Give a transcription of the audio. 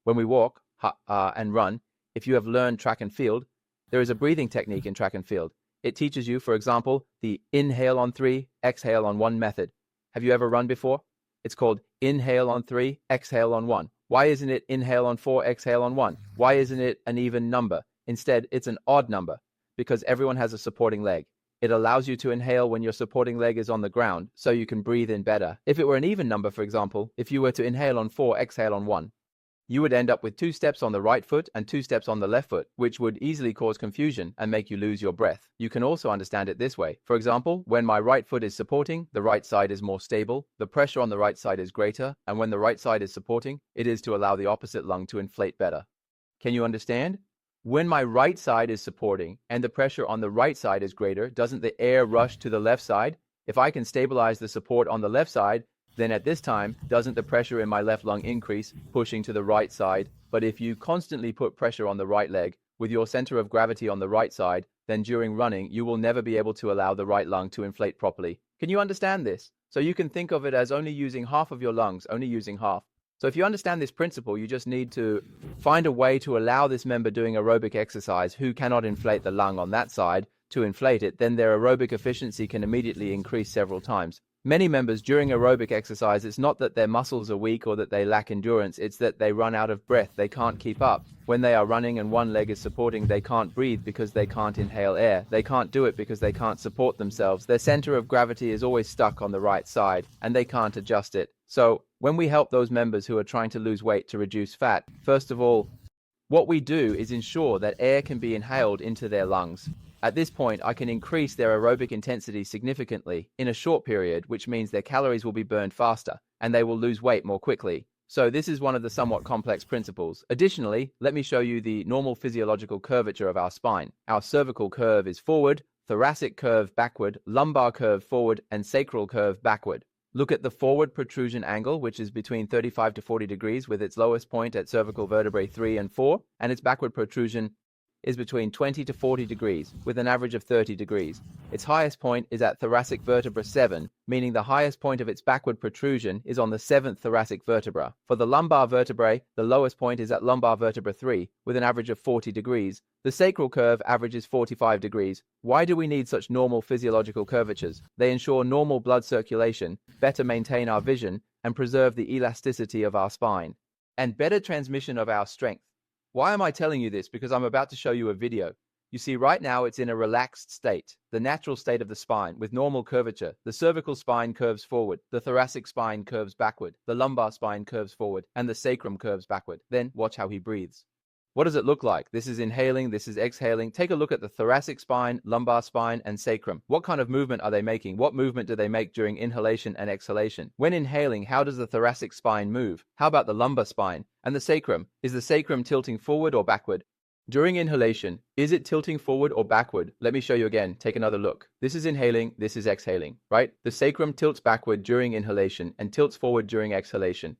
When we walk and run, if you have learned track and field, there is a breathing technique in track and field. It teaches you, for example, the inhale on 3, exhale on 1 method. Have you ever run before? It's called inhale on 3, exhale on 1. Why isn't it inhale on 4, exhale on 1? Why isn't it an even number? Instead, it's an odd number because everyone has a supporting leg. It allows you to inhale when your supporting leg is on the ground so you can breathe in better. If it were an even number, for example, if you were to inhale on 4, exhale on 1, you would end up with 2 steps on the right foot and 2 steps on the left foot, which would easily cause confusion and make you lose your breath. You can also understand it this way. For example, when my right foot is supporting, the right side is more stable, the pressure on the right side is greater, and when the right side is supporting, it is to allow the opposite lung to inflate better. Can you understand? When my right side is supporting and the pressure on the right side is greater, doesn't the air rush to the left side? If I can stabilize the support on the left side, then at this time, doesn't the pressure in my left lung increase, pushing to the right side? But if you constantly put pressure on the right leg, with your center of gravity on the right side, then during running, you will never be able to allow the right lung to inflate properly. Can you understand this? So you can think of it as only using half of your lungs, only using half. So if you understand this principle, you just need to find a way to allow this member doing aerobic exercise who cannot inflate the lung on that side to inflate it, then their aerobic efficiency can immediately increase several times. Many members during aerobic exercise, it's not that their muscles are weak or that they lack endurance, it's that they run out of breath, they can't keep up. When they are running and one leg is supporting, they can't breathe because they can't inhale air. They can't do it because they can't support themselves. Their center of gravity is always stuck on the right side and they can't adjust it. So when we help those members who are trying to lose weight to reduce fat, first of all, what we do is ensure that air can be inhaled into their lungs. At this point, I can increase their aerobic intensity significantly in a short period, which means their calories will be burned faster and they will lose weight more quickly. So this is one of the somewhat complex principles. Additionally, let me show you the normal physiological curvature of our spine. Our cervical curve is forward, thoracic curve backward, lumbar curve forward, and sacral curve backward. Look at the forward protrusion angle, which is between 35 to 40 degrees with its lowest point at cervical vertebrae 3 and 4, and its backward protrusion is between 20 to 40 degrees, with an average of 30 degrees. Its highest point is at thoracic vertebra 7, meaning the highest point of its backward protrusion is on the 7th thoracic vertebra. For the lumbar vertebrae, the lowest point is at lumbar vertebra 3, with an average of 40 degrees. The sacral curve averages 45 degrees. Why do we need such normal physiological curvatures? They ensure normal blood circulation, better maintain our vision, and preserve the elasticity of our spine, and better transmission of our strength. Why am I telling you this? Because I'm about to show you a video. You see, right now it's in a relaxed state, the natural state of the spine, with normal curvature. The cervical spine curves forward, the thoracic spine curves backward, the lumbar spine curves forward, and the sacrum curves backward. Then watch how he breathes. What does it look like? This is inhaling, this is exhaling. Take a look at the thoracic spine, lumbar spine, and sacrum. What kind of movement are they making? What movement do they make during inhalation and exhalation? When inhaling, how does the thoracic spine move? How about the lumbar spine? And the sacrum? Is the sacrum tilting forward or backward? During inhalation, is it tilting forward or backward? Let me show you again. Take another look. This is inhaling, this is exhaling, right? The sacrum tilts backward during inhalation and tilts forward during exhalation.